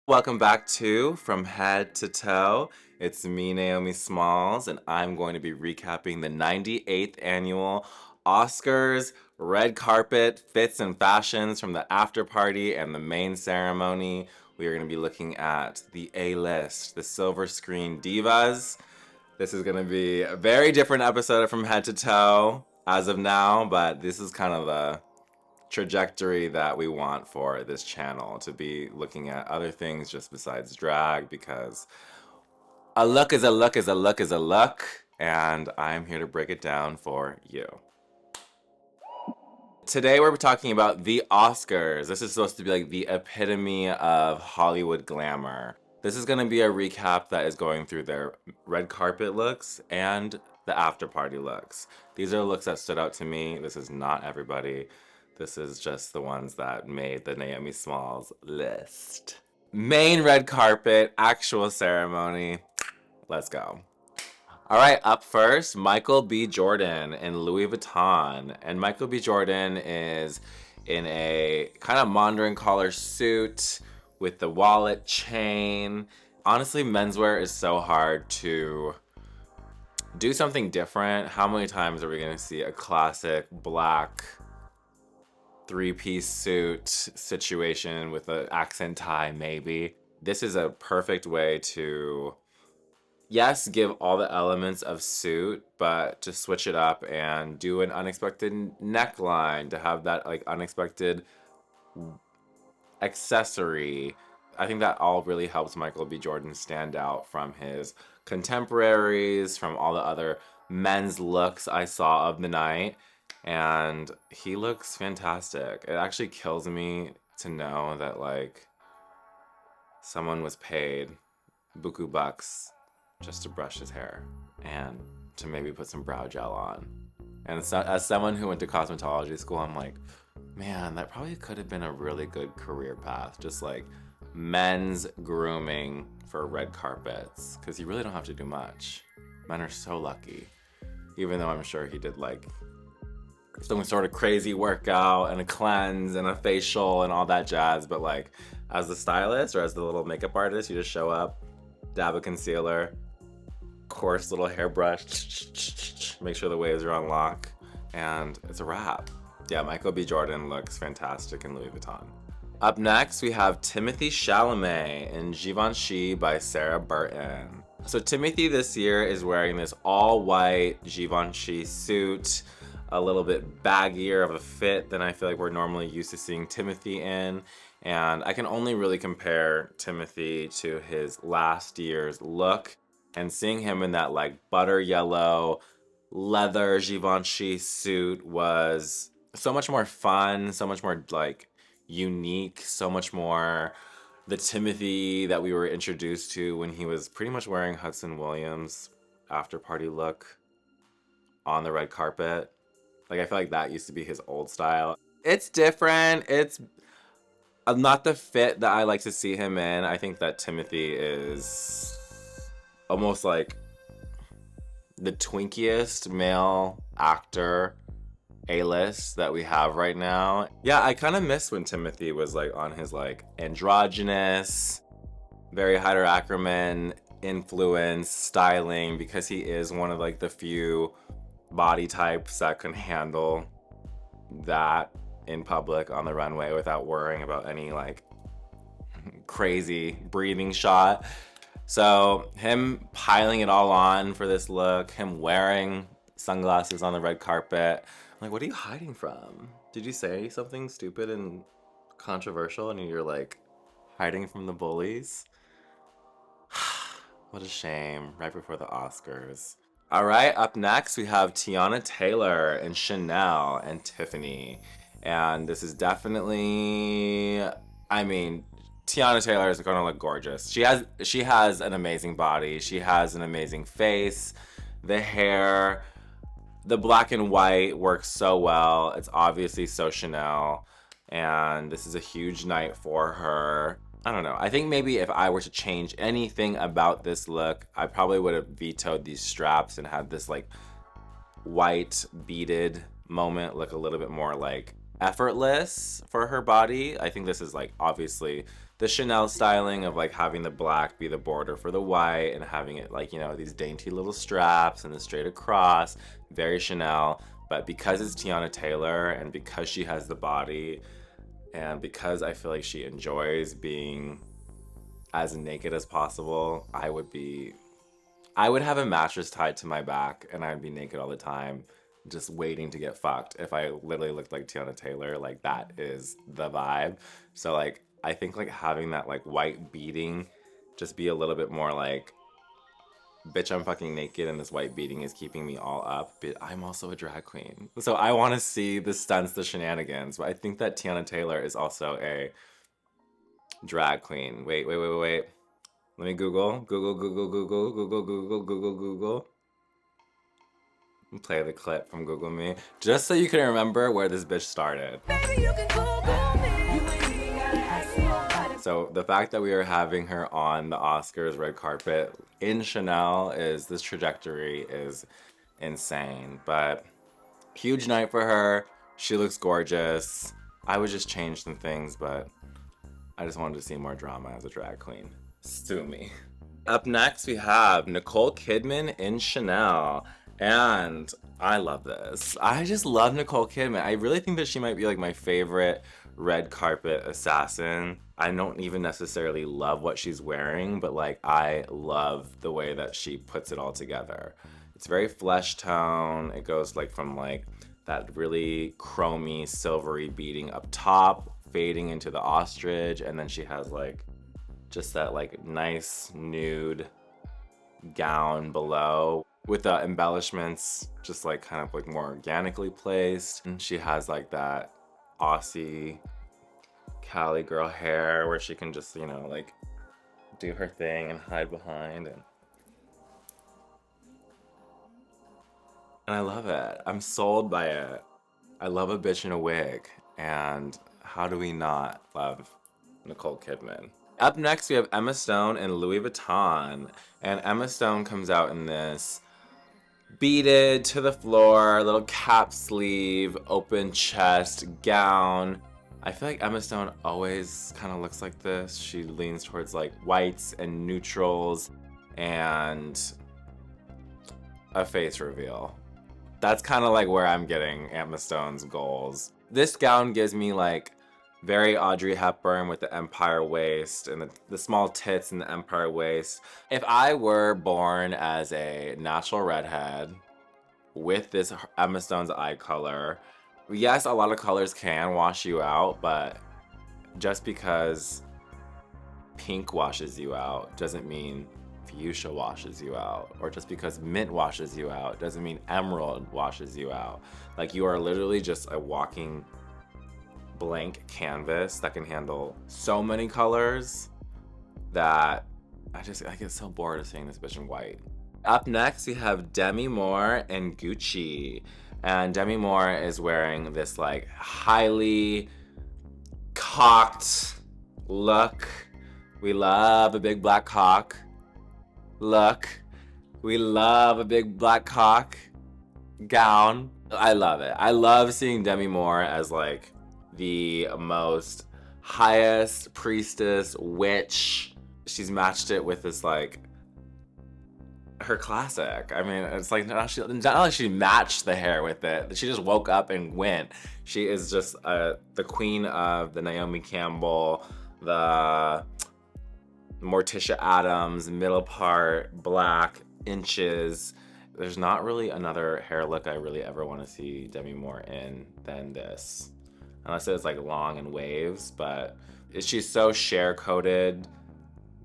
Welcome back to From Head to Toe. It's me, Naomi Smalls, and I'm going to be recapping the 98th annual Oscars red carpet fits and fashions from the after party and the main ceremony. We are going to be looking at the A-list, the silver screen divas. This is going to be a very different episode of From Head to Toe as of now, but this is kind of the trajectory that we want for this channel, to be looking at other things just besides drag, because a look is a look is a look is a look, and I'm here to break it down for you. Today we're talking about the Oscars. This is supposed to be like the epitome of Hollywood glamour. This is going to be a recap that is going through their red carpet looks and the after party looks. These are looks that stood out to me. This is not everybody. This is just the ones that made the Naomi Smalls list. Main red carpet, actual ceremony. Let's go. All right, up first, Michael B. Jordan in Louis Vuitton. And Michael B. Jordan is in a kind of mandarin collar suit with the wallet chain. Honestly, menswear is so hard to do something different. How many times are we gonna see a classic black three-piece suit situation with an accent tie, maybe? This is a perfect way to, yes, give all the elements of suit, but to switch it up and do an unexpected neckline, to have that like unexpected accessory. I think that all really helps Michael B. Jordan stand out from his contemporaries, from all the other men's looks I saw of the night. And he looks fantastic. It actually kills me to know that like someone was paid buku bucks just to brush his hair and to maybe put some brow gel on. And so, as someone who went to cosmetology school, I'm like, man, that probably could have been a really good career path. Just like men's grooming for red carpets, because you really don't have to do much. Men are so lucky. Even though I'm sure he did like some sort of crazy workout and a cleanse and a facial and all that jazz, but like as the stylist or as the little makeup artist, you just show up, dab a concealer, coarse little hairbrush, make sure the waves are on lock, and it's a wrap. Yeah, Michael B. Jordan looks fantastic in Louis Vuitton. Up next, we have Timothée Chalamet in Givenchy by Sarah Burton. So Timothée this year is wearing this all-white Givenchy suit, a little bit baggier of a fit than I feel like we're normally used to seeing Timothée in. And I can only really compare Timothée to his last year's look. And seeing him in that like butter yellow leather Givenchy suit was so much more fun, so much more like unique, so much more the Timothée that we were introduced to when he was pretty much wearing Hudson Williams after party look on the red carpet. Like, I feel like that used to be his old style. It's different. It's not the fit that I like to see him in. I think that Timothée is almost like the twinkiest male actor A-list that we have right now. Yeah, I kind of miss when Timothée was like on his like androgynous, very Hyder Ackerman influence styling, because he is one of like the few body types that can handle that in public on the runway without worrying about any like crazy breathing shot. So him piling it all on for this look, him wearing sunglasses on the red carpet, I'm like, what are you hiding from? Did you say something stupid and controversial and you're like hiding from the bullies? What a shame, right before the Oscars. All right, up next we have Teyana Taylor in Chanel and Tiffany. And this is definitely, I mean, Teyana Taylor is gonna look gorgeous. She has an amazing body. She has an amazing face. The hair, the black and white works so well. It's obviously so Chanel. And this is a huge night for her. I don't know. I think maybe if I were to change anything about this look, I probably would have vetoed these straps and had this like white beaded moment look a little bit more like effortless for her body. I think this is like obviously the Chanel styling of like having the black be the border for the white and having it like, you know, these dainty little straps and the straight across, very Chanel. But because it's Teyana Taylor and because she has the body and because I feel like she enjoys being as naked as possible, I would have a mattress tied to my back and I'd be naked all the time, just waiting to get fucked. If I literally looked like Teyana Taylor, like that is the vibe. So like, I think like having that like white beading just be a little bit more like, bitch, I'm fucking naked and this white beading is keeping me all up, but I'm also a drag queen. So I want to see the stunts, the shenanigans, but I think that Teyana Taylor is also a drag queen. Wait. Let me Google. Play the clip from Google Me, just so you can remember where this bitch started. Baby, you can Google me. So the fact that we are having her on the Oscars red carpet in Chanel this trajectory is insane. But huge night for her. She looks gorgeous. I would just change some things, but I just wanted to see more drama as a drag queen. Sue me. Up next, we have Nicole Kidman in Chanel. And I love this. I just love Nicole Kidman. I really think that she might be like my favorite red carpet assassin. I don't even necessarily love what she's wearing, but like I love the way that she puts it all together. It's very flesh tone. It goes like from like that really chromy, silvery beading up top, fading into the ostrich, and then she has like just that like nice nude gown below with the embellishments just like kind of like more organically placed. And she has like that Aussie Cali girl hair where she can just, you know, like do her thing and hide behind, and I love it. I'm sold by it. I love a bitch in a wig, and how do we not love Nicole Kidman? Up next, we have Emma Stone and Louis Vuitton, and Emma Stone comes out in this beaded to the floor, little cap sleeve, open chest gown. I feel like Emma Stone always kind of looks like this. She leans towards like whites and neutrals and a face reveal. That's kind of like where I'm getting Emma Stone's goals. This gown gives me like very Audrey Hepburn with the empire waist and the small tits and the empire waist. If I were born as a natural redhead with this Emma Stone's eye color, yes, a lot of colors can wash you out, but just because pink washes you out doesn't mean fuchsia washes you out, or just because mint washes you out doesn't mean emerald washes you out. Like, you are literally just a walking blank canvas that can handle so many colors that I get so bored of seeing this bitch in white. Up next, we have Demi Moore and Gucci. And Demi Moore is wearing this like highly cocked look. We love a big black cock. Look, we love a big black cock gown. I love it. I love seeing Demi Moore as like the most highest priestess witch. She's matched it with this like her classic. I mean, it's like not like she matched the hair with it. She just woke up and went. She is just the queen of the Naomi Campbell, the Morticia Adams, middle part, black, inches. There's not really another hair look I really ever want to see Demi Moore in than this. Unless it's like long and waves, but she's so share-coded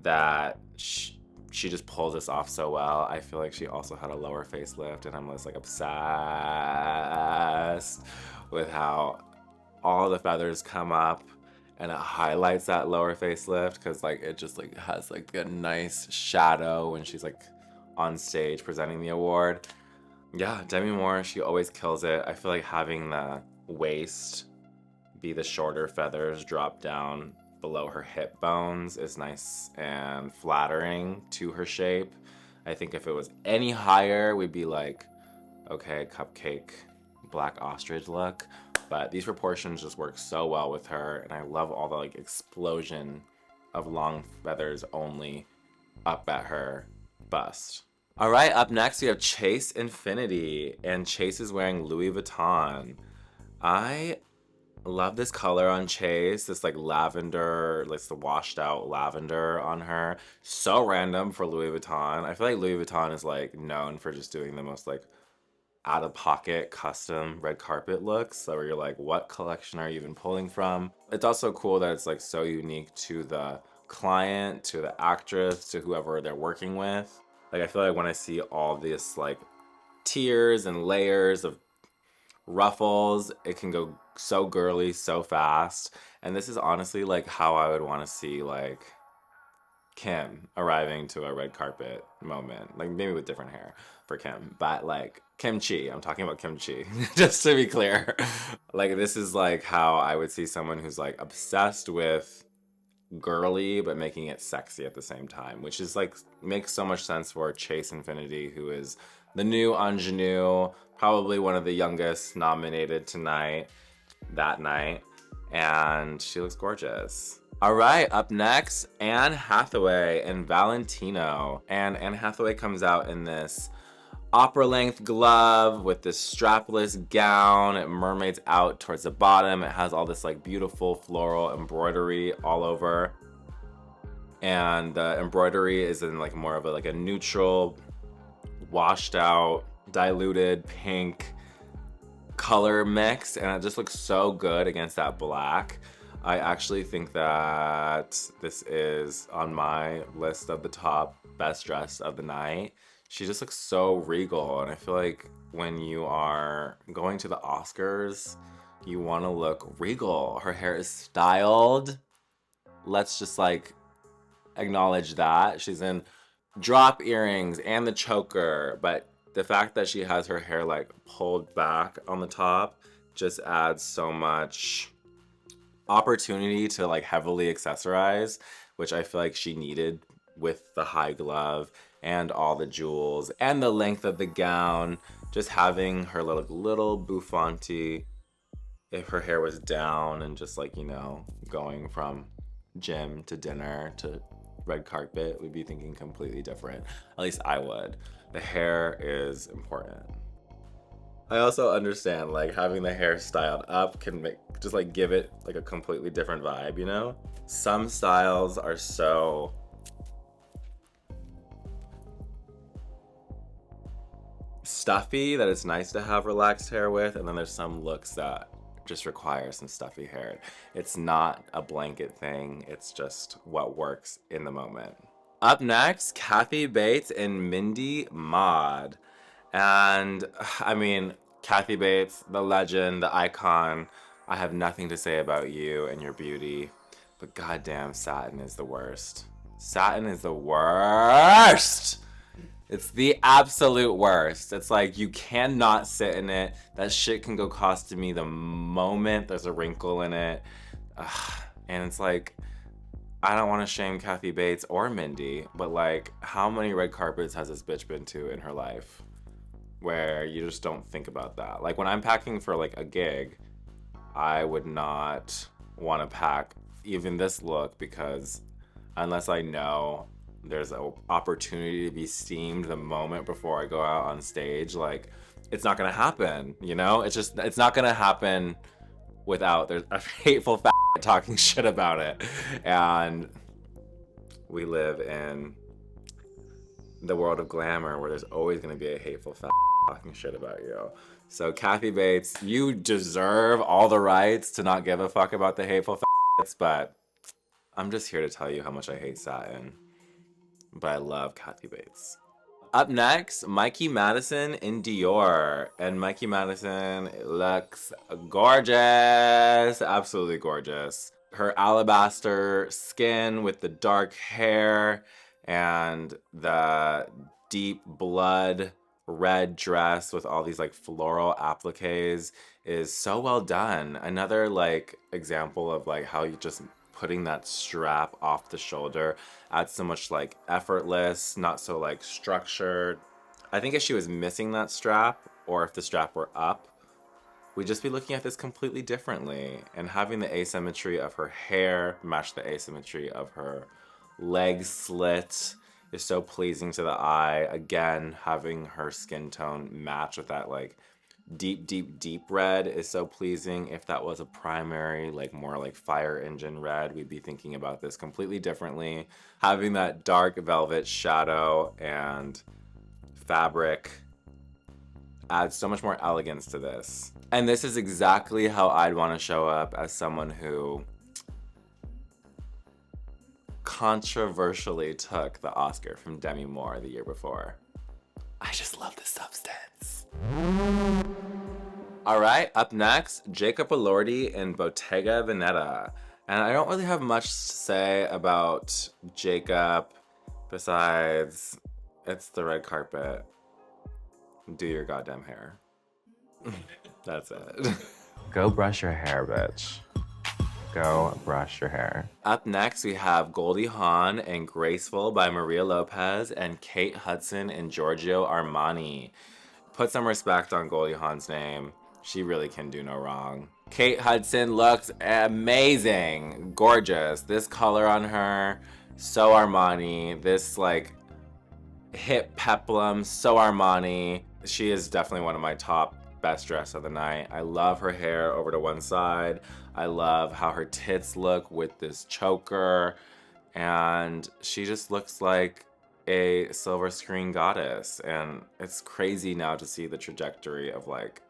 that she just pulls this off so well. I feel like she also had a lower facelift, and I'm just like obsessed with how all the feathers come up and it highlights that lower facelift, because like it just like has like a nice shadow when she's like on stage presenting the award. Yeah, Demi Moore, she always kills it. I feel like having the waist be the shorter feathers drop down below her hip bones is nice and flattering to her shape. I think if it was any higher, we'd be like, okay, cupcake, black ostrich look. But these proportions just work so well with her, and I love all the like explosion of long feathers only up at her bust. All right, up next we have Chase Infinity, and Chase is wearing Louis Vuitton. I love this color on Chase, this like lavender, like the washed out lavender on her. So random for Louis Vuitton. I feel like Louis Vuitton is like known for just doing the most like out of pocket custom red carpet looks, so where you're like, what collection are you even pulling from? It's also cool that it's like so unique to the client, to the actress, to whoever they're working with. Like I feel like when I see all this like tiers and layers of ruffles, it can go so girly so fast. And this is honestly like how I would want to see like Kim arriving to a red carpet moment, like maybe with different hair for Kim, but like kimchi, I'm talking about kimchi, just to be clear. Like this is like how I would see someone who's like obsessed with girly but making it sexy at the same time, which is like makes so much sense for Chase Infinity, who is the new ingenue, probably one of the youngest nominated tonight, that night, and she looks gorgeous. All right, up next, Anne Hathaway and Valentino. And Anne Hathaway comes out in this opera-length glove with this strapless gown. It mermaids out towards the bottom. It has all this like beautiful floral embroidery all over. And the embroidery is in like more of a like a neutral, washed out, diluted pink color mix, and it just looks so good against that black. I actually think that this is on my list of the top best dress of the night. She just looks so regal, and I feel like when you are going to the Oscars, you want to look regal. Her hair is styled. Let's just like acknowledge that. She's in drop earrings and the choker, but the fact that she has her hair like pulled back on the top just adds so much opportunity to like heavily accessorize, which I feel like she needed with the high glove and all the jewels and the length of the gown. Just having her little buffanti, if her hair was down and just like, you know, going from gym to dinner to red carpet, we'd be thinking completely different. At least I would. The hair is important. I also understand like having the hair styled up can make just like give it like a completely different vibe, you know? Some styles are so stuffy that it's nice to have relaxed hair with, and then there's some looks that just require some stuffy hair. It's not a blanket thing, it's just what works in the moment. Up next, Kathy Bates and Mindy Maud. And I mean, Kathy Bates, the legend, the icon, I have nothing to say about you and your beauty, but goddamn, satin is the worst. Satin is the worst! It's the absolute worst. It's like you cannot sit in it. That shit can go costumey the moment there's a wrinkle in it. And it's like, I don't want to shame Kathy Bates or Mindy, but like, how many red carpets has this bitch been to in her life where you just don't think about that? Like when I'm packing for like a gig, I would not want to pack even this look, because unless I know there's an opportunity to be steamed the moment before I go out on stage, like it's not gonna happen, you know? It's not gonna happen without there's a hateful talking shit about it. And we live in the world of glamour where there's always gonna be a hateful talking shit about you. So Kathy Bates, you deserve all the rights to not give a fuck about the hateful but I'm just here to tell you how much I hate satin. But I love Kathy Bates. Up next, Mikey Madison in Dior. And Mikey Madison looks gorgeous. Absolutely gorgeous. Her alabaster skin with the dark hair and the deep blood red dress with all these like floral appliques is so well done. Another like example of like how you just putting that strap off the shoulder adds so much like effortless, not so like structured. I think if she was missing that strap, or if the strap were up, we'd just be looking at this completely differently. And having the asymmetry of her hair match the asymmetry of her leg slit is so pleasing to the eye. Again, having her skin tone match with that like deep red is so pleasing. If that was a primary, like more like fire engine red, we'd be thinking about this completely differently. Having that dark velvet shadow and fabric adds so much more elegance to this. And this is exactly how I'd want to show up as someone who controversially took the Oscar from Demi Moore the year before. I just love the substance. All right, up next, Jacob Elordi in Bottega Veneta. And I don't really have much to say about Jacob besides it's the red carpet. Do your goddamn hair. That's it. Go brush your hair, bitch. Go brush your hair. Up next, we have Goldie Hawn in Graceful by Maria Lopez and Kate Hudson in Giorgio Armani. Put some respect on Goldie Hawn's name. She really can do no wrong. Kate Hudson looks amazing. Gorgeous. This color on her, so Armani. This like hip peplum, so Armani. She is definitely one of my top best dress of the night. I love her hair over to one side. I love how her tits look with this choker. And she just looks like a silver screen goddess. And it's crazy now to see the trajectory of like,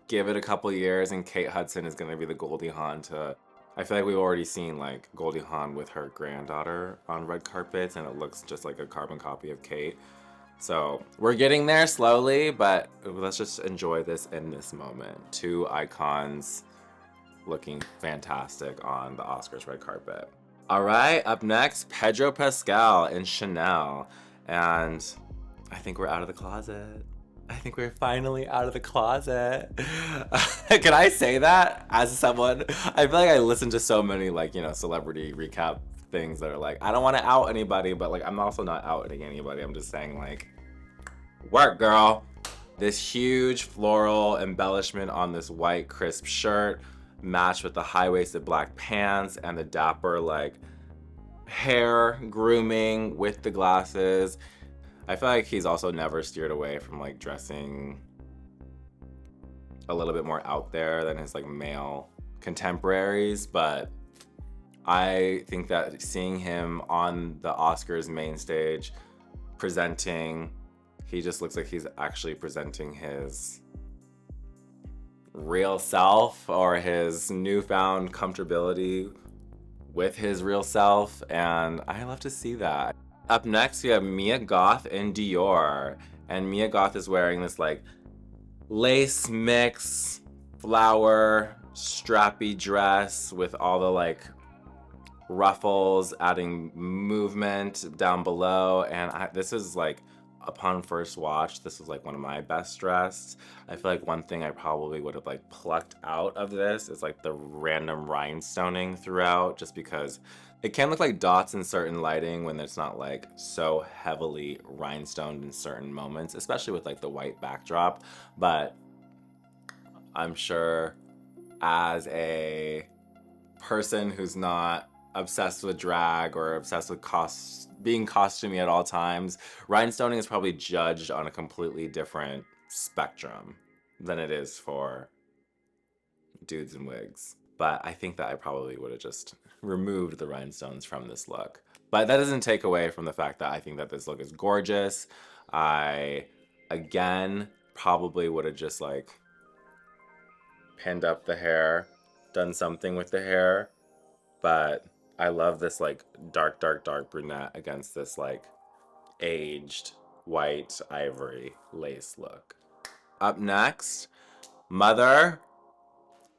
give it a couple years and Kate Hudson is gonna be the Goldie Hawn to, I feel like we've already seen like Goldie Hawn with her granddaughter on red carpets and it looks just like a carbon copy of Kate. So we're getting there slowly, but let's just enjoy this in this moment. Two icons looking fantastic on the Oscars red carpet. All right, up next, Pedro Pascal in Chanel. And I think we're out of the closet. I think we're finally out of the closet. Can I say that as someone? I feel like I listen to so many like, you know, celebrity recap things that are like, I don't want to out anybody, but like I'm also not outing anybody. I'm just saying like, work girl. This huge floral embellishment on this white crisp shirt matched with the high-waisted black pants and the dapper like hair grooming with the glasses. I feel like he's also never steered away from like dressing a little bit more out there than his like male contemporaries, but I think that seeing him on the Oscars main stage presenting, he just looks like he's actually presenting his real self or his newfound comfortability with his real self, and I love to see that. Up next, we have Mia Goth in Dior, and Mia Goth is wearing this like lace mix, flower, strappy dress with all the like ruffles, adding movement down below, and this is like, upon first watch, this was like one of my best dressed. I feel like one thing I probably would have like plucked out of this is like the random rhinestoning throughout, just because it can look like dots in certain lighting when it's not like so heavily rhinestoned in certain moments, especially with like the white backdrop. But I'm sure as a person who's not obsessed with drag or obsessed with being costumey at all times, rhinestoning is probably judged on a completely different spectrum than it is for dudes in wigs. But I think that I probably would have just removed the rhinestones from this look. But that doesn't take away from the fact that I think that this look is gorgeous. I, again, probably would have just like pinned up the hair, done something with the hair, but I love this like dark brunette against this like aged white ivory lace look. Up next, Mother,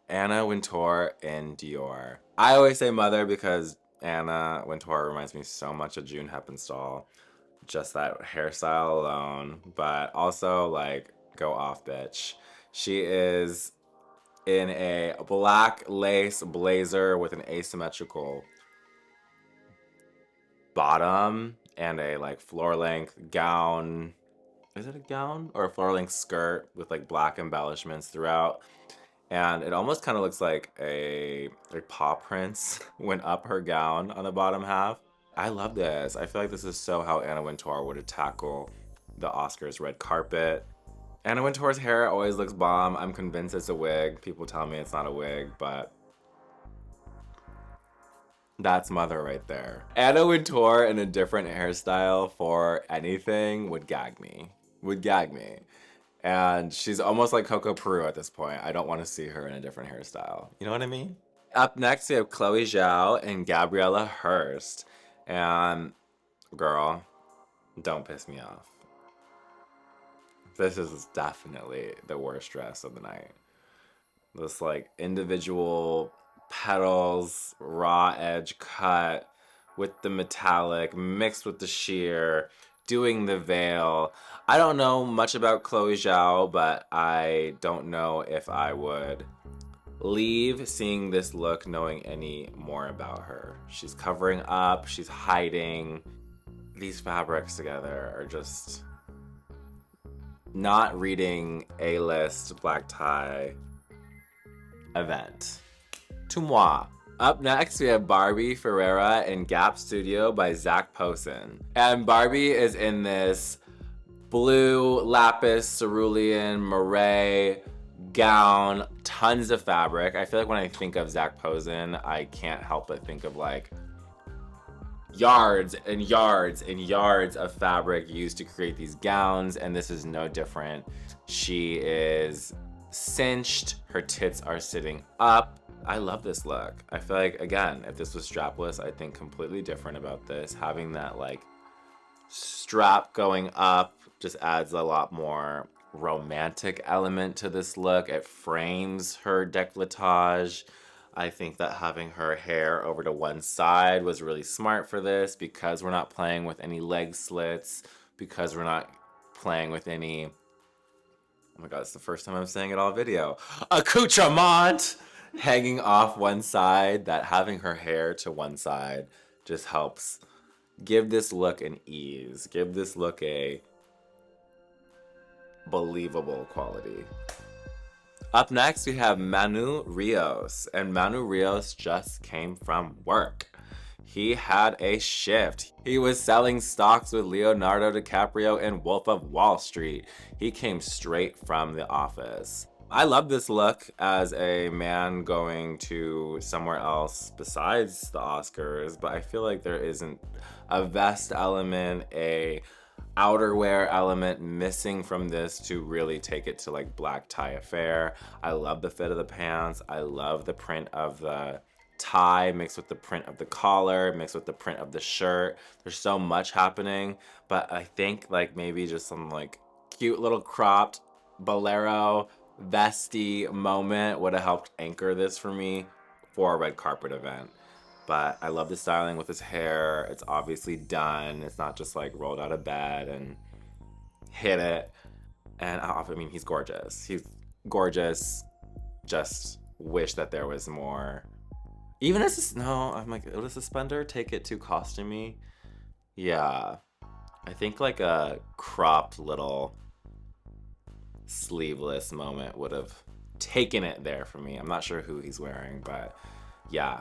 Anna Wintour in Dior. I always say Mother because Anna Wintour reminds me so much of June Heppenstall. Just that hairstyle alone, but also like go off bitch. She is in a black lace blazer with an asymmetrical bottom and a like floor length gown. Is it a gown or a floor length skirt with like black embellishments throughout? And it almost kind of looks like a paw prints went up her gown on the bottom half. I love this. I feel like this is so how Anna Wintour would tackle the Oscars red carpet. Anna Wintour's hair always looks bomb. I'm convinced it's a wig. People tell me it's not a wig, but that's mother right there. Anna Wintour in a different hairstyle for anything would gag me. Would gag me. And she's almost like Coco Peru at this point. I don't want to see her in a different hairstyle. You know what I mean? Up next, we have Chloe Zhao and Gabriella Hearst. And girl, don't piss me off. This is definitely the worst dress of the night. This like individual petals, raw edge cut with the metallic mixed with the sheer, doing the veil. I don't know much about Chloe Zhao, but I don't know if I would leave seeing this look knowing any more about her. She's covering up, she's hiding. These fabrics together are just not reading A-list black tie event. To moi. Up next, we have Barbie Ferreira in Gap Studio by Zach Posen. And Barbie is in this blue lapis cerulean moire gown, tons of fabric. I feel like when I think of Zach Posen, I can't help but think of like yards and yards and yards of fabric used to create these gowns, and this is no different. She is cinched, her tits are sitting up. I love this look. I feel like, again, if this was strapless, I'd think completely different about this. Having that like strap going up just adds a lot more romantic element to this look. It frames her décolletage. I think that having her hair over to one side was really smart for this because we're not playing with any leg slits, because we're not playing with any, oh my god, it's the first time I'm saying it all video, accoutrement hanging off one side. That having her hair to one side just helps give this look an ease, give this look a believable quality. Up next, we have Manu Rios, and Manu Rios just came from work. He had a shift. He was selling stocks with Leonardo DiCaprio in Wolf of Wall Street. He came straight from the office. I love this look as a man going to somewhere else besides the Oscars, but I feel like there isn't a vest element, a outerwear element missing from this to really take it to like black tie affair. I love the fit of the pants. I love the print of the tie mixed with the print of the collar, mixed with the print of the shirt. There's so much happening, but I think like maybe just some like cute little cropped bolero vesty moment would have helped anchor this for me for a red carpet event. But I love the styling with his hair. It's obviously done. It's not just like rolled out of bed and hit it. And I mean, he's gorgeous. He's gorgeous. Just wish that there was more. Even as no, I'm like, would a suspender take it too costumey? Yeah. I think like a cropped little sleeveless moment would have taken it there for me. I'm not sure who he's wearing, but yeah.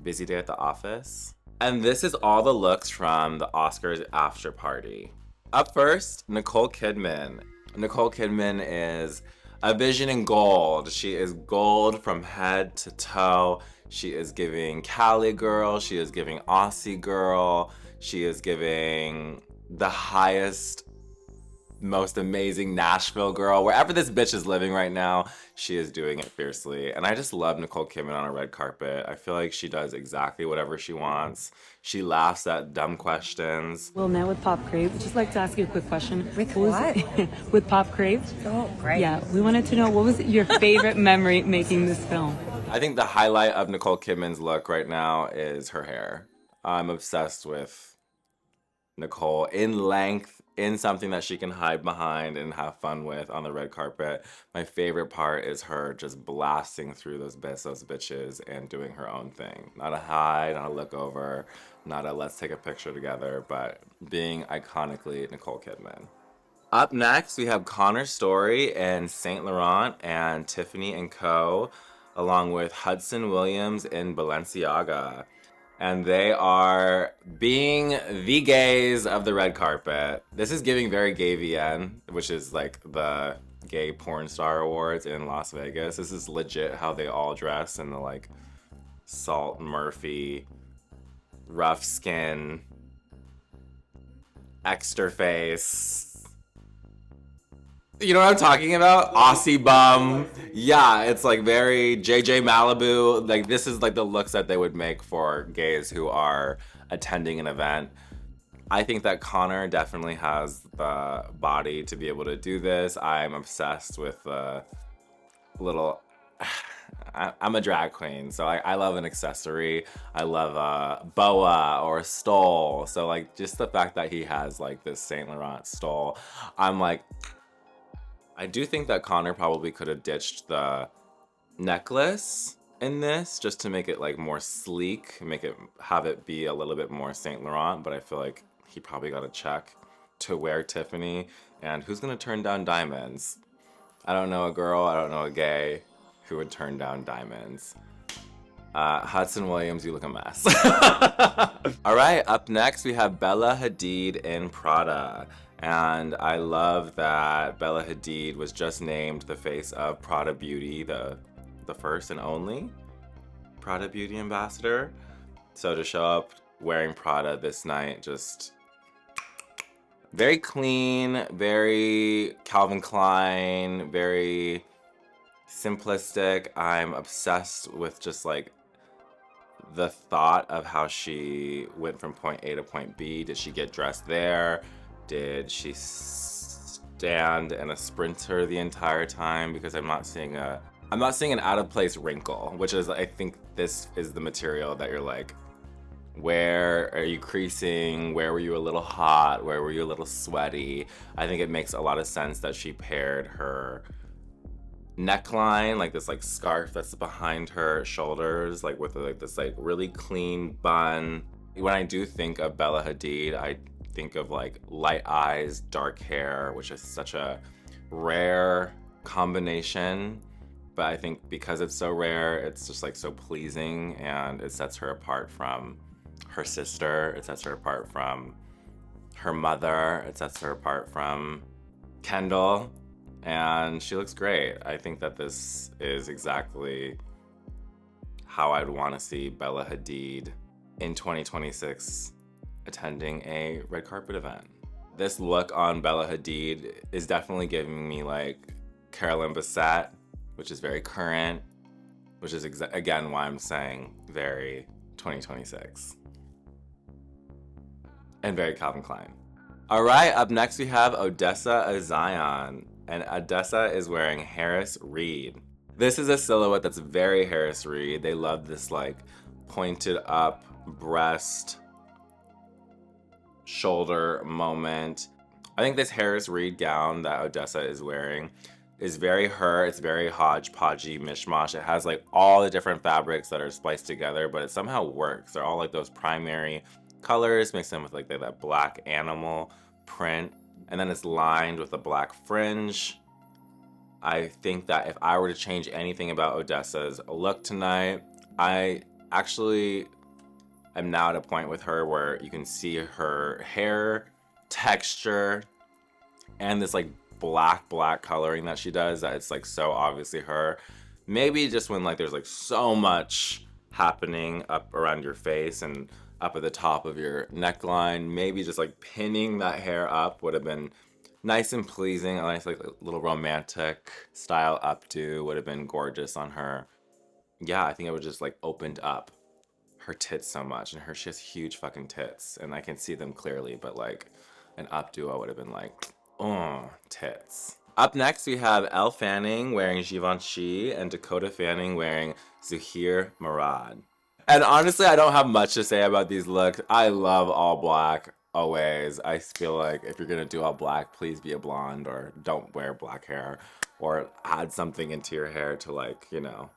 Busy day at the office. And this is all the looks from the Oscars after party. Up first, Nicole Kidman. Nicole Kidman is a vision in gold. She is gold from head to toe. She is giving Cali girl. She is giving Aussie girl. She is giving the highest, most amazing Nashville girl. Wherever this bitch is living right now, she is doing it fiercely. And I just love Nicole Kidman on a red carpet. I feel like she does exactly whatever she wants. She laughs at dumb questions. Well, now with Pop Crave, just like to ask you a quick question. With what? With Pop Crave. Oh, great. Yeah, we wanted to know, what was your favorite memory making this film? I think the highlight of Nicole Kidman's look right now is her hair. I'm obsessed with Nicole in length, in something that she can hide behind and have fun with on the red carpet. My favorite part is her just blasting through those bitches and doing her own thing. Not a hide, not a look over, not a let's take a picture together, but being iconically Nicole Kidman. Up next, we have Connor Story in Saint Laurent and Tiffany & Co., along with Hudson Williams in Balenciaga. And they are being the gays of the red carpet. This is giving very gay VN, which is like the gay porn star awards in Las Vegas. This is legit how they all dress in the like Salt Murphy, rough skin, extra face. You know what I'm talking about? Aussie bum. Yeah, it's like very JJ Malibu. Like this is like the looks that they would make for gays who are attending an event. I think that Connor definitely has the body to be able to do this. I'm obsessed with the little... I'm a drag queen, so I love an accessory. I love a boa or a stole. So like just the fact that he has like this Saint Laurent stole, I'm like... I do think that Connor probably could have ditched the necklace in this just to make it like more sleek, have it be a little bit more Saint Laurent, but I feel like he probably got a check to wear Tiffany. And who's gonna turn down diamonds? I don't know a girl, I don't know a gay who would turn down diamonds. Hudson Williams, you look a mess. All right, up next we have Bella Hadid in Prada. And I love that Bella Hadid was just named the face of Prada Beauty, the first and only Prada Beauty ambassador. So to show up wearing Prada this night, just very clean, very Calvin Klein, very simplistic. I'm obsessed with just like the thought of how she went from point A to point B. Did she get dressed there? Did she stand in a sprinter the entire time? Because I'm not seeing an out of place wrinkle, which is, I think this is the material that you're like, where are you creasing? Where were you a little hot? Where were you a little sweaty? I think it makes a lot of sense that she paired her neckline, like this like scarf that's behind her shoulders, like with like this like really clean bun. When I do think of Bella Hadid, I think of like light eyes, dark hair, which is such a rare combination. But I think because it's so rare, it's just like so pleasing, and it sets her apart from her sister. It sets her apart from her mother. It sets her apart from Kendall, and she looks great. I think that this is exactly how I'd want to see Bella Hadid in 2026 attending a red carpet event. This look on Bella Hadid is definitely giving me like Carolyn Bessette, which is very current, which is again why I'm saying very 2026. And very Calvin Klein. All right, up next we have Odessa Zion, and Odessa is wearing Harris Reed. This is a silhouette that's very Harris Reed. They love this like pointed up breast, shoulder moment. I think this Harris Reed gown that Odessa is wearing is very her. It's very hodgepodgey mishmash. It has like all the different fabrics that are spliced together, but it somehow works. They're all like those primary colors, mixed in with like that black animal print, and then it's lined with a black fringe. I think that if I were to change anything about Odessa's look tonight, I actually am now at a point with her where you can see her hair texture and this like black coloring that she does, that it's like so obviously her. Maybe just when like there's like so much happening up around your face and up at the top of your neckline, maybe just like pinning that hair up would have been nice and pleasing. A nice like little romantic style updo would have been gorgeous on her. Yeah, I think it would just like opened up her tits so much, and she has huge fucking tits, and I can see them clearly, but like an updo would have been like, oh, tits. Up next we have Elle Fanning wearing Givenchy and Dakota Fanning wearing Zuhair Murad. And honestly, I don't have much to say about these looks. I love all black always. I feel like if you're gonna do all black, please be a blonde, or don't wear black hair, or add something into your hair to like, you know,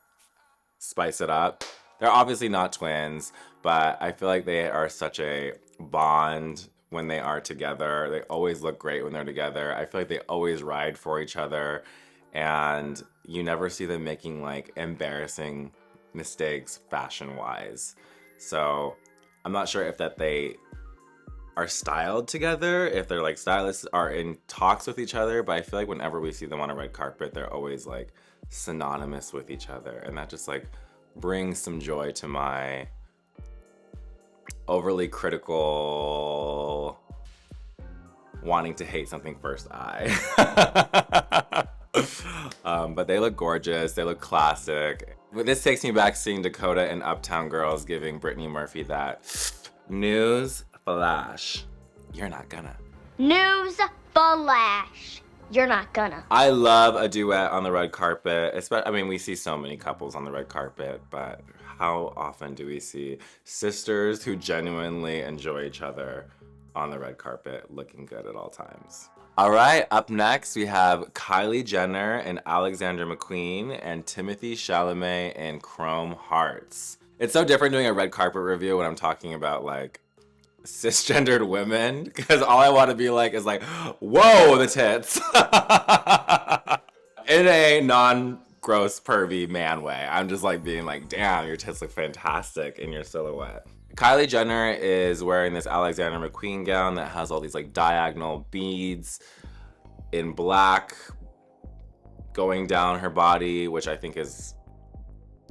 spice it up. They're obviously not twins, but I feel like they are such a bond when they are together. They always look great when they're together. I feel like they always ride for each other, and you never see them making like embarrassing mistakes fashion-wise. So I'm not sure if that they are styled together, if they're like stylists are in talks with each other, but I feel like whenever we see them on a red carpet, they're always like synonymous with each other, and that just like brings some joy to my overly critical wanting to hate something first eye. But they look gorgeous, they look classic. This takes me back seeing Dakota and Uptown Girls giving Brittany Murphy that news flash. You're not gonna. News flash. You're not gonna. I love a duet on the red carpet. I mean, we see so many couples on the red carpet, but how often do we see sisters who genuinely enjoy each other on the red carpet looking good at all times? All right, up next we have Kylie Jenner and Alexander McQueen and Timothée Chalamet in Chrome Hearts. It's so different doing a red carpet review when I'm talking about like cisgendered women, because all I want to be like is like, whoa, the tits. In a non-gross, pervy man way. I'm just like being like, damn, your tits look fantastic in your silhouette. Kylie Jenner is wearing this Alexander McQueen gown that has all these like diagonal beads in black going down her body, which I think is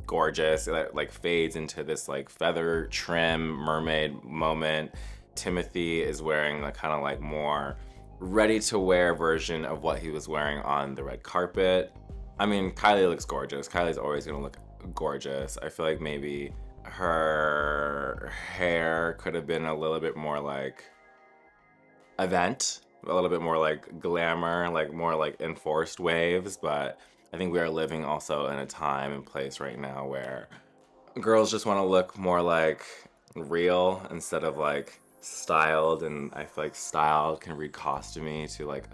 gorgeous. It like fades into this like feather trim mermaid moment. Timothée is wearing like kind of like more ready to wear version of what he was wearing on the red carpet. I mean, Kylie looks gorgeous. Kylie's always gonna look gorgeous. I feel like maybe her hair could have been a little bit more like event, a little bit more like glamour, like more like enforced waves, but I think we are living also in a time and place right now where girls just want to look more like real instead of like styled, and I feel like styled can read costumey to like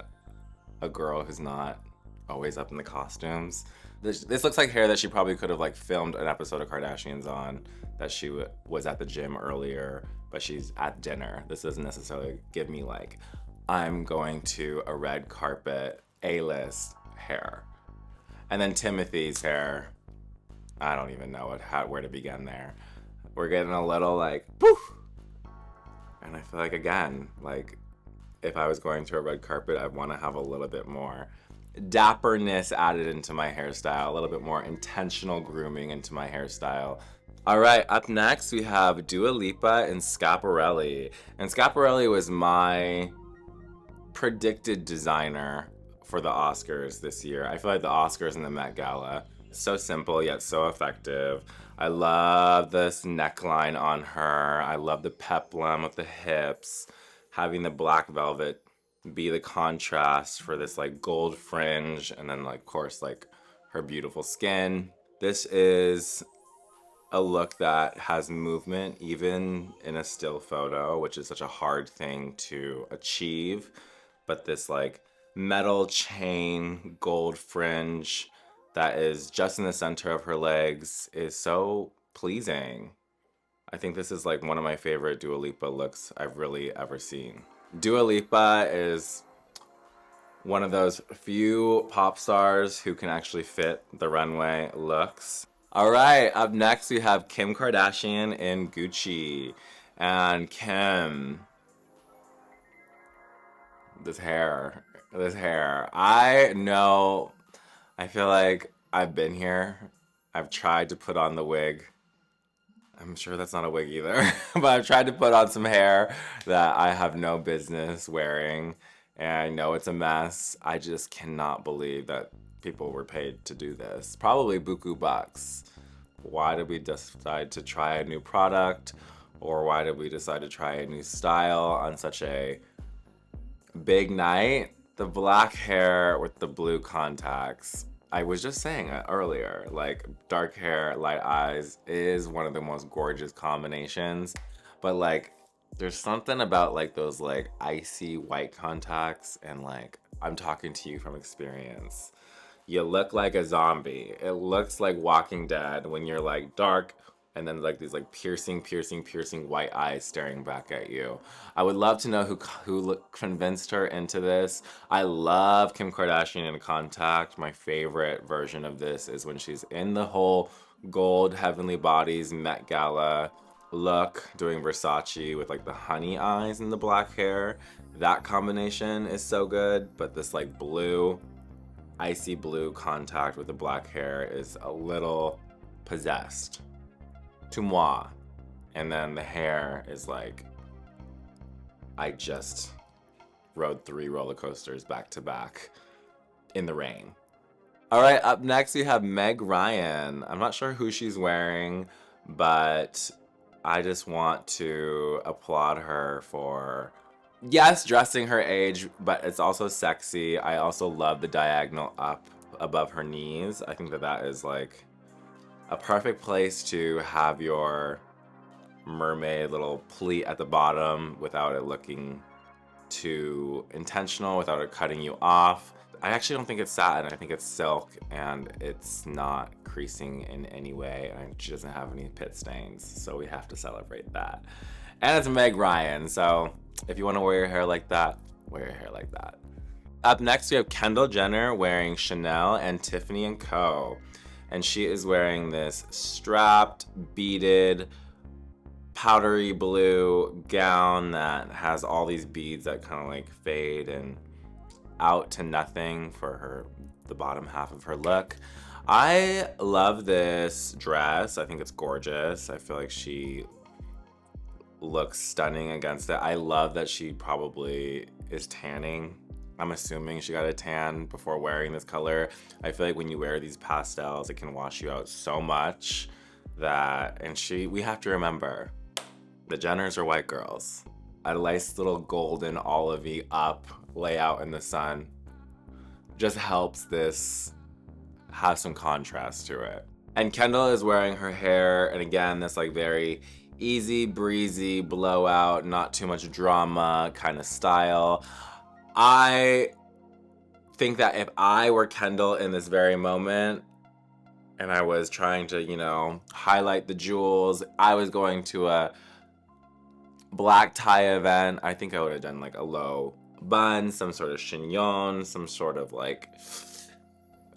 a girl who's not always up in the costumes. This looks like hair that she probably could have like filmed an episode of Kardashians on, that she was at the gym earlier, but she's at dinner. This doesn't necessarily give me like, I'm going to a red carpet A-list hair. And then Timothy's hair, I don't even know where to begin there. We're getting a little like, poof. And I feel like, again, like if I was going to a red carpet, I'd want to have a little bit more dapperness added into my hairstyle, a little bit more intentional grooming into my hairstyle. All right, up next we have Dua Lipa and Schiaparelli. And Schiaparelli was my predicted designer for the Oscars this year. I feel like the Oscars and the Met Gala, so simple yet so effective. I love this neckline on her. I love the peplum with the hips, having the black velvet be the contrast for this like gold fringe, and then like of course like her beautiful skin. This is a look that has movement even in a still photo, which is such a hard thing to achieve. But this like metal chain gold fringe that is just in the center of her legs is so pleasing. I think this is like one of my favorite Dua Lipa looks I've really ever seen. Dua Lipa is one of those few pop stars who can actually fit the runway looks. All right, up next we have Kim Kardashian in Gucci. And Kim, this hair. I know, I feel like I've been here. I've tried to put on the wig. I'm sure that's not a wig either, but I've tried to put on some hair that I have no business wearing, and I know it's a mess. I just cannot believe that people were paid to do this. Probably buku bucks. Why did we decide to try a new product, or why did we decide to try a new style on such a big night? The black hair with the blue contacts. I was just saying it earlier, like dark hair, light eyes is one of the most gorgeous combinations, but like there's something about like those like icy white contacts, and like I'm talking to you from experience. You look like a zombie. It looks like Walking Dead when you're like dark, and then like these like piercing white eyes staring back at you. I would love to know who convinced her into this. I love Kim Kardashian in Contact. My favorite version of this is when she's in the whole gold Heavenly Bodies Met Gala look, doing Versace with like the honey eyes and the black hair. That combination is so good, but this like blue, icy blue contact with the black hair is a little possessed. To moi. And then the hair is like, I just rode 3 roller coasters back to back in the rain. All right, up next we have Meg Ryan. I'm not sure who she's wearing, but I just want to applaud her for, yes, dressing her age, but it's also sexy. I also love the diagonal up above her knees. I think that that is like a perfect place to have your mermaid little pleat at the bottom without it looking too intentional, without it cutting you off. I actually don't think it's satin. I think it's silk, and it's not creasing in any way, and she doesn't have any pit stains, so we have to celebrate that. And it's Meg Ryan, so if you want to wear your hair like that, wear your hair like that. Up next, we have Kendall Jenner wearing Chanel and Tiffany & Co. And she is wearing this strapped, beaded, powdery blue gown that has all these beads that kind of like fade and out to nothing for the bottom half of her look. I love this dress. I think it's gorgeous. I feel like she looks stunning against it. I love that she probably is tanning. I'm assuming she got a tan before wearing this color. I feel like when you wear these pastels, it can wash you out so much that, and we have to remember, the Jenners are white girls. A nice little golden olivey up layout in the sun just helps this have some contrast to it. And Kendall is wearing her hair, and again, this like very easy breezy blowout, not too much drama kind of style. I think that if I were Kendall in this very moment and I was trying to, you know, highlight the jewels, I was going to a black tie event, I think I would have done like a low bun, some sort of chignon, some sort of like,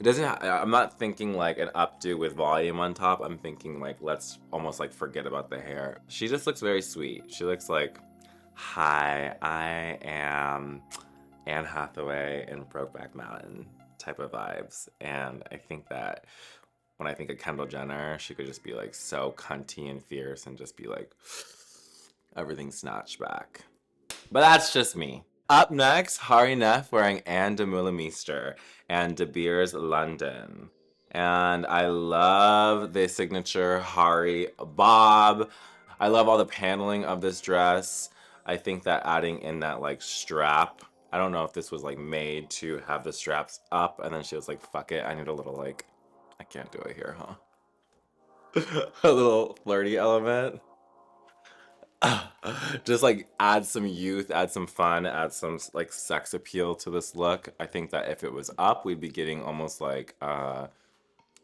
I'm not thinking like an updo with volume on top. I'm thinking like, let's almost like forget about the hair. She just looks very sweet. She looks like, hi, I am Anne Hathaway in Brokeback Mountain type of vibes. And I think that when I think of Kendall Jenner, she could just be like so cunty and fierce and just be like, everything snatched back. But that's just me. Up next, Hari Nef wearing Anne de Meulemeester and De Beers London. And I love the signature Hari bob. I love all the paneling of this dress. I think that adding in that like strap, I don't know if this was like made to have the straps up and then she was like, fuck it, I need a little like, I can't do it here, huh? A little flirty element. Just like add some youth, add some fun, add some like sex appeal to this look. I think that if it was up, we'd be getting almost like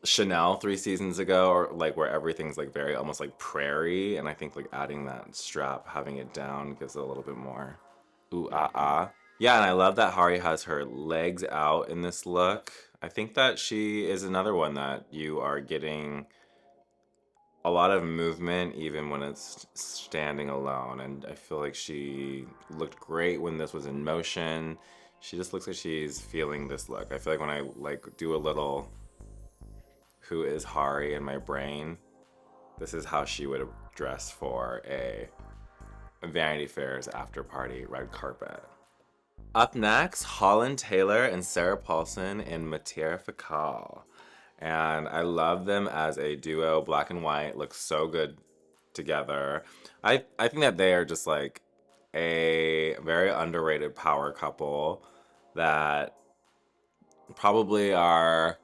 Chanel 3 seasons ago, or like where everything's like very almost like prairie. And I think like adding that strap, having it down gives it a little bit more ooh ah ah. Yeah, and I love that Hari has her legs out in this look. I think that she is another one that you are getting a lot of movement even when it's standing alone, and I feel like she looked great when this was in motion. She just looks like she's feeling this look. I feel like when I like do a little who is Hari in my brain, this is how she would have dressed for a Vanity Fair's after party red carpet. Up next, Holland Taylor and Sarah Paulson in Matière Fécale. And I love them as a duo. Black and white looks so good together. I think that they are just like a very underrated power couple that probably are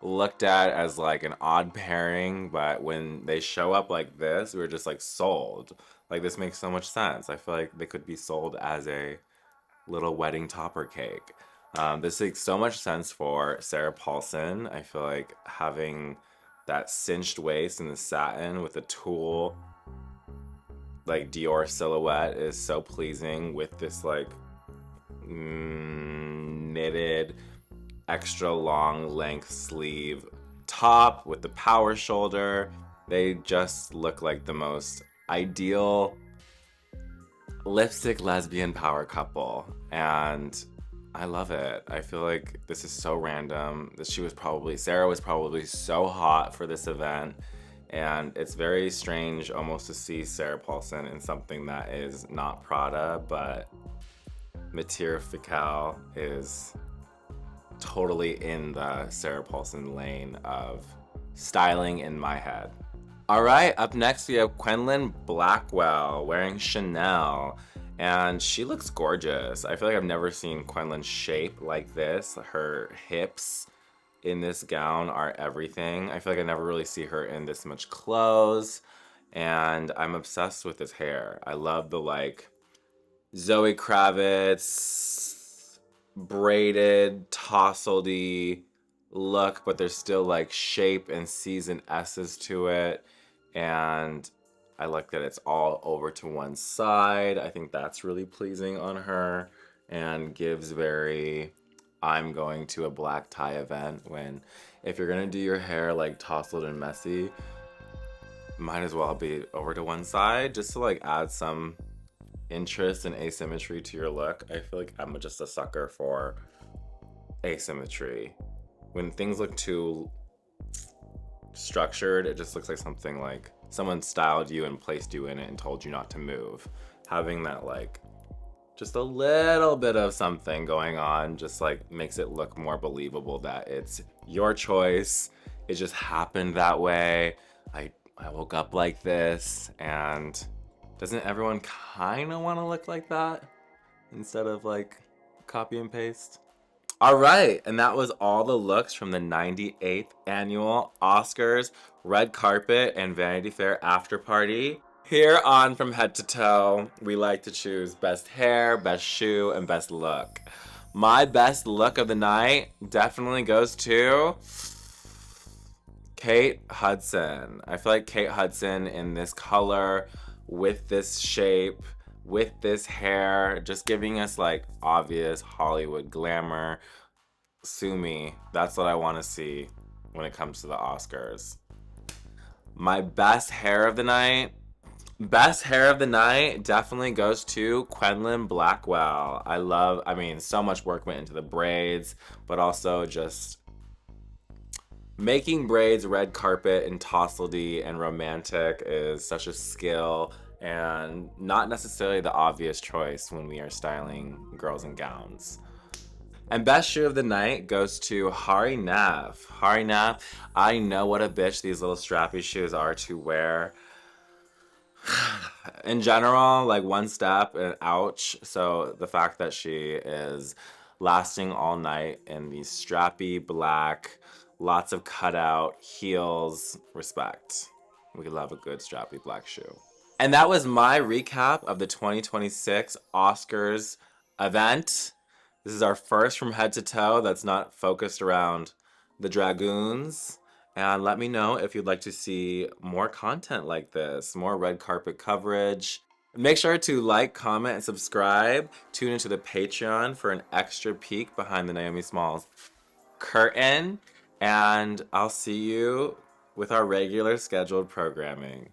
looked at as like an odd pairing, but when they show up like this, we're just like sold. Like this makes so much sense. I feel like they could be sold as a little wedding topper cake. This makes so much sense for Sarah Paulson. I feel like having That cinched waist and the satin with the tulle, like Dior silhouette is so pleasing with this like knitted extra long length sleeve top with the power shoulder. They just look like the most ideal lipstick lesbian power couple, and I love it. I feel like this is so random that Sarah was probably so hot for this event, and it's very strange almost to see Sarah Paulson in something that is not Prada, but Matière Fécale is totally in the Sarah Paulson lane of styling in my head. All right, up next we have Quenlin Blackwell wearing Chanel, and she looks gorgeous. I feel like I've never seen Quenlin shape like this. Her hips in this gown are everything. I feel like I never really see her in this much clothes, and I'm obsessed with this hair. I love the like Zoe Kravitz braided, tousledy look, but there's still like shape and C's and S's to it. And I like that it's all over to one side. I think that's really pleasing on her and gives very I'm going to a black tie event, when if you're gonna do your hair like tousled and messy, might as well be over to one side just to like add some interest and asymmetry to your look. I feel like I'm just a sucker for asymmetry. When things look too structured, it just looks like something like someone styled you and placed you in it and told you not to move. Having that like just a little bit of something going on just like makes it look more believable that it's your choice. It just happened that way. I woke up like this, and doesn't everyone kind of want to look like that instead of like copy and paste? All right, and that was all the looks from the 98th annual Oscars red carpet and Vanity Fair after party. Here on From Head to Toe, we like to choose best hair, best shoe, and best look. My best look of the night definitely goes to Kate Hudson. I feel like Kate Hudson in this color, with this shape, with this hair, just giving us like obvious Hollywood glamour. Sue me, that's what I want to see when it comes to the Oscars. My best hair of the night definitely goes to Quenlin Blackwell. I mean, so much work went into the braids, but also just making braids red carpet and tousledy and romantic is such a skill, and not necessarily the obvious choice when we are styling girls in gowns. And best shoe of the night goes to Hari Naf. Hari Naf, I know what a bitch these little strappy shoes are to wear. In general, like one step and ouch. So the fact that she is lasting all night in these strappy black, lots of cutout heels, respect. We love a good strappy black shoe. And that was my recap of the 2026 Oscars event. This is our first From Head to Toe that's not focused around the Dragoons. And let me know if you'd like to see more content like this, more red carpet coverage. Make sure to like, comment, and subscribe. Tune into the Patreon for an extra peek behind the Naomi Smalls curtain. And I'll see you with our regular scheduled programming.